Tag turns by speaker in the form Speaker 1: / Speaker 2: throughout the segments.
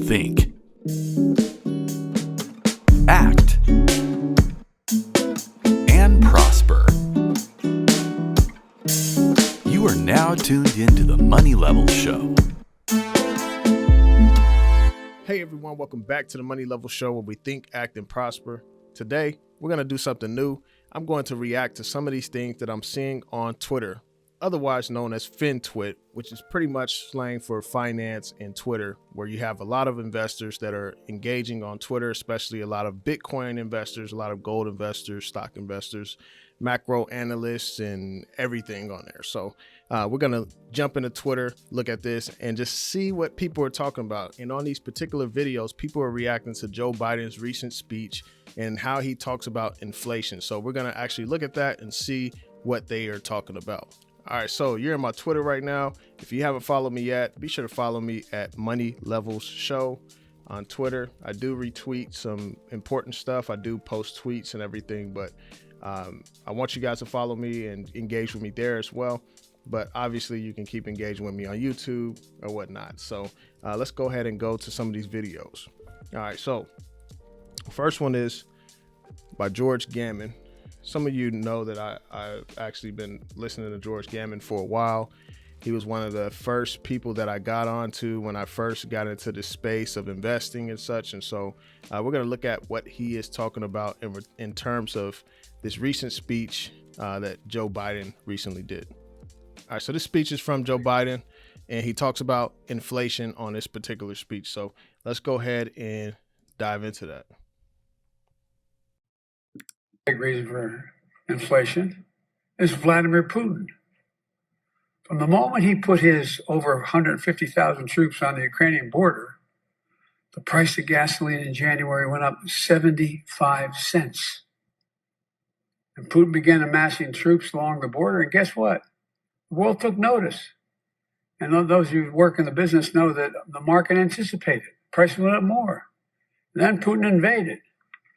Speaker 1: think, act, and prosper. You are now tuned into the Money Level Show.
Speaker 2: Hey everyone, welcome back to the Money Level Show where we think, act, and prosper. Today, we're going to do something new. I'm going to react to some of these things that I'm seeing on Twitter, otherwise known as FinTwit, which is pretty much slang for finance and Twitter, where you have a lot of investors that are engaging on Twitter, especially a lot of Bitcoin investors, a lot of gold investors, stock investors, macro analysts, and everything on there. So we're going to jump into Twitter, look at this, and just see what people are talking about. And on these particular videos, people are reacting to Joe Biden's recent speech and how he talks about inflation. So we're going to actually look at that and see what they are talking about. All right, so you're in my Twitter right now. If you haven't followed me yet, be sure to follow me at Money Levels Show on Twitter. I do retweet some important stuff. I do post tweets and everything, but I want you guys to follow me and engage with me there as well. But obviously, you can keep engaging with me on YouTube or whatnot. So let's go ahead and go to some of these videos. All right, so first one is by George Gammon. Some of you know that I've actually been listening to George Gammon for a while. He was one of the first people that I got onto when I first got into the space of investing and such. And so we're going to look at what he is talking about in terms of this recent speech that Joe Biden recently did. All right, so this speech is from Joe Biden, and he talks about inflation on this particular speech. So let's go ahead and dive into that.
Speaker 3: Big reason for inflation is Vladimir Putin. From the moment he put his over 150,000 troops on the Ukrainian border, the price of gasoline in January went up 75 cents. And Putin began amassing troops along the border, and guess what? The world took notice. And those who work in the business know that the market anticipated. Prices went up more. And then Putin invaded.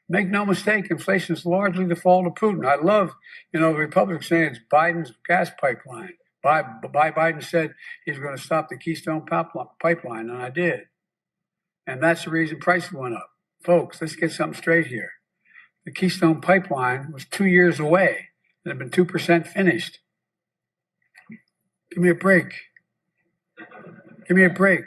Speaker 3: Make no mistake, inflation is largely the fault of Putin. I love, the Republicans saying it's Biden's gas pipeline. Biden said he was going to stop the Keystone pipeline, and I did. And that's the reason prices went up. Folks, let's get something straight here. The Keystone pipeline was 2 years away and had been 2% finished. Give me a break. Give me a break.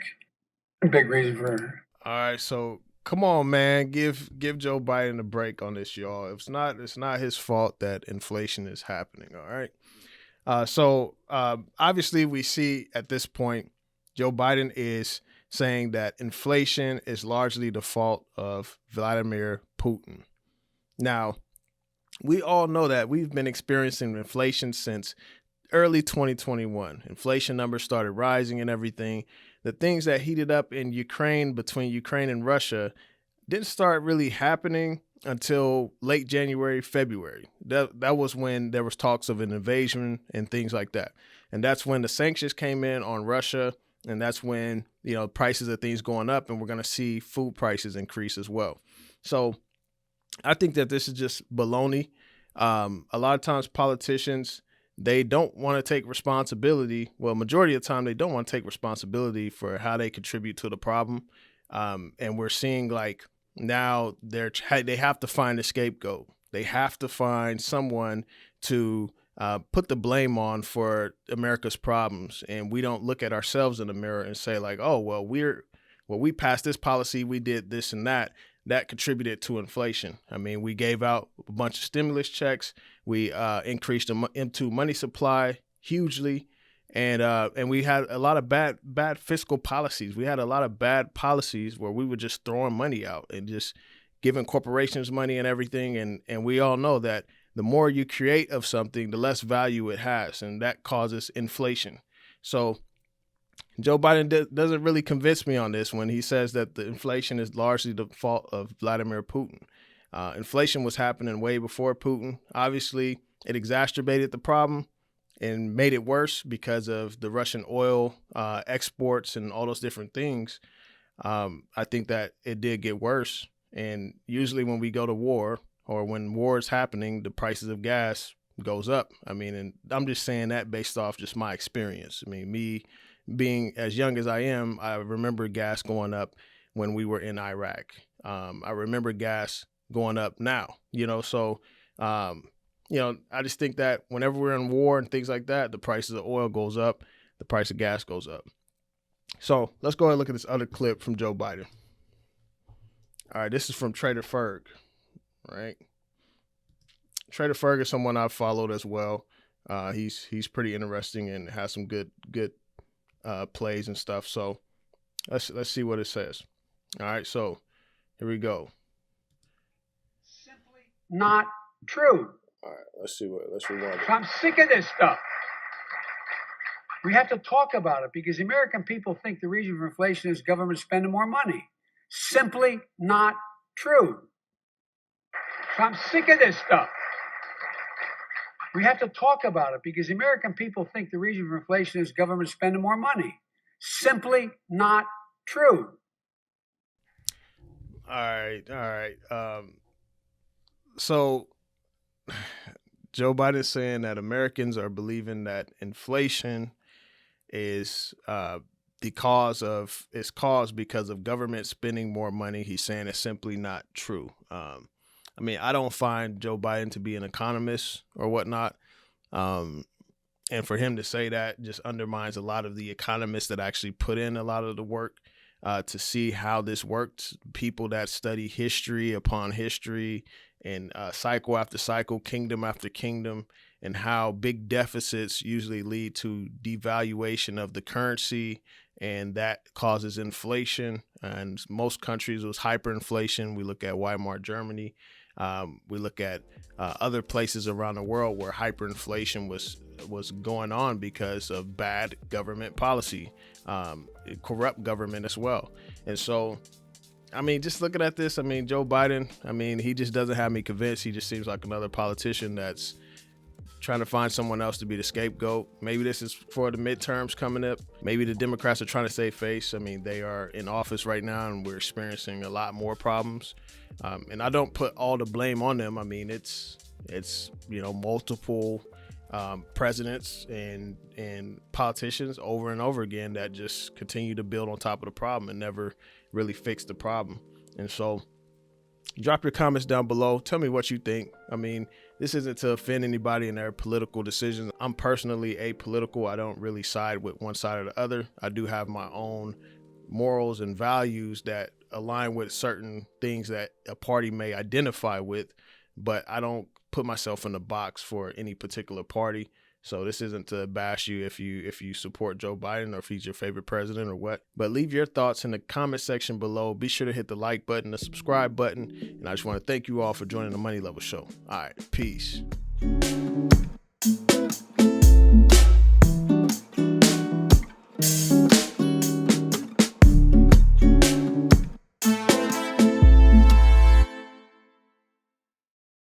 Speaker 3: A big reason for.
Speaker 2: All right, so come on, man. Give Joe Biden a break on this, y'all. It's not his fault that inflation is happening. All right. So obviously we see at this point, Joe Biden is saying that inflation is largely the fault of Vladimir Putin. Now, we all know that we've been experiencing inflation since early 2021. Inflation numbers started rising and everything. The things that heated up in Ukraine, between Ukraine and Russia, didn't start really happening until late January, February. That was when there was talks of an invasion and things like that. And that's when the sanctions came in on Russia. And that's when, prices of things going up, and we're going to see food prices increase as well. So I think that this is just baloney. A lot of times politicians, they don't want to take responsibility. Well, majority of the time, they don't want to take responsibility for how they contribute to the problem. And we're seeing now they have to find a scapegoat. They have to find someone to put the blame on for America's problems. And we don't look at ourselves in the mirror and say we passed this policy, we did this and that contributed to inflation. I mean, we gave out a bunch of stimulus checks. We increased the M2 money supply hugely. And we had a lot of bad fiscal policies. We had a lot of bad policies where we were just throwing money out and just giving corporations money and everything. And we all know that the more you create of something, the less value it has. And that causes inflation. So Joe Biden doesn't really convince me on this when he says that the inflation is largely the fault of Vladimir Putin. Inflation was happening way before Putin. Obviously, it exacerbated the problem and made it worse because of the Russian oil exports and all those different things. I think that it did get worse. And usually when we go to war or when war is happening, the prices of gas goes up. I mean, and I'm just saying that based off just my experience. I mean, me being as young as I am, I remember gas going up when we were in Iraq. I remember gas going up now, so, I just think that whenever we're in war and things like that, the prices of oil goes up, the price of gas goes up. So let's go ahead and look at this other clip from Joe Biden. All right, this is from Trader Ferg, right? Trader Ferg is someone I've followed as well. He's pretty interesting and has some good plays and stuff. So let's see what it says. All right, so here we go.
Speaker 3: Simply not true.
Speaker 2: All right, let's rewind it.
Speaker 3: I'm sick of this stuff. We have to talk about it because the American people think the reason for inflation is government spending more money. Simply not true. I'm sick of this stuff. We have to talk about it because the American people think the reason for inflation is government spending more money. Simply not true.
Speaker 2: All right. So Joe Biden is saying that Americans are believing that inflation is caused because of government spending more money. He's saying it's simply not true. I don't find Joe Biden to be an economist or whatnot. And for him to say that just undermines a lot of the economists that actually put in a lot of the work to see how this works. People that study history upon history and cycle after cycle, kingdom after kingdom, and how big deficits usually lead to devaluation of the currency, and that causes inflation. And most countries was hyperinflation. We look at Weimar Germany. We look at other places around the world where hyperinflation was going on because of bad government policy, corrupt government as well. And so, just looking at this, Joe Biden, he just doesn't have me convinced. He just seems like another politician that's trying to find someone else to be the scapegoat. Maybe this is for the midterms coming up. Maybe the Democrats are trying to save face. They are in office right now and we're experiencing a lot more problems. And I don't put all the blame on them. It's multiple presidents and politicians over and over again that just continue to build on top of the problem and never really fix the problem. And so drop your comments down below. Tell me what you think. This isn't to offend anybody in their political decisions. I'm personally apolitical. I don't really side with one side or the other. I do have my own morals and values that align with certain things that a party may identify with, but I don't put myself in a box for any particular party. So this isn't to bash you if you support Joe Biden or if he's your favorite president or what. But leave your thoughts in the comment section below. Be sure to hit the like button, the subscribe button. And I just want to thank you all for joining the Money Level Show. All right, peace.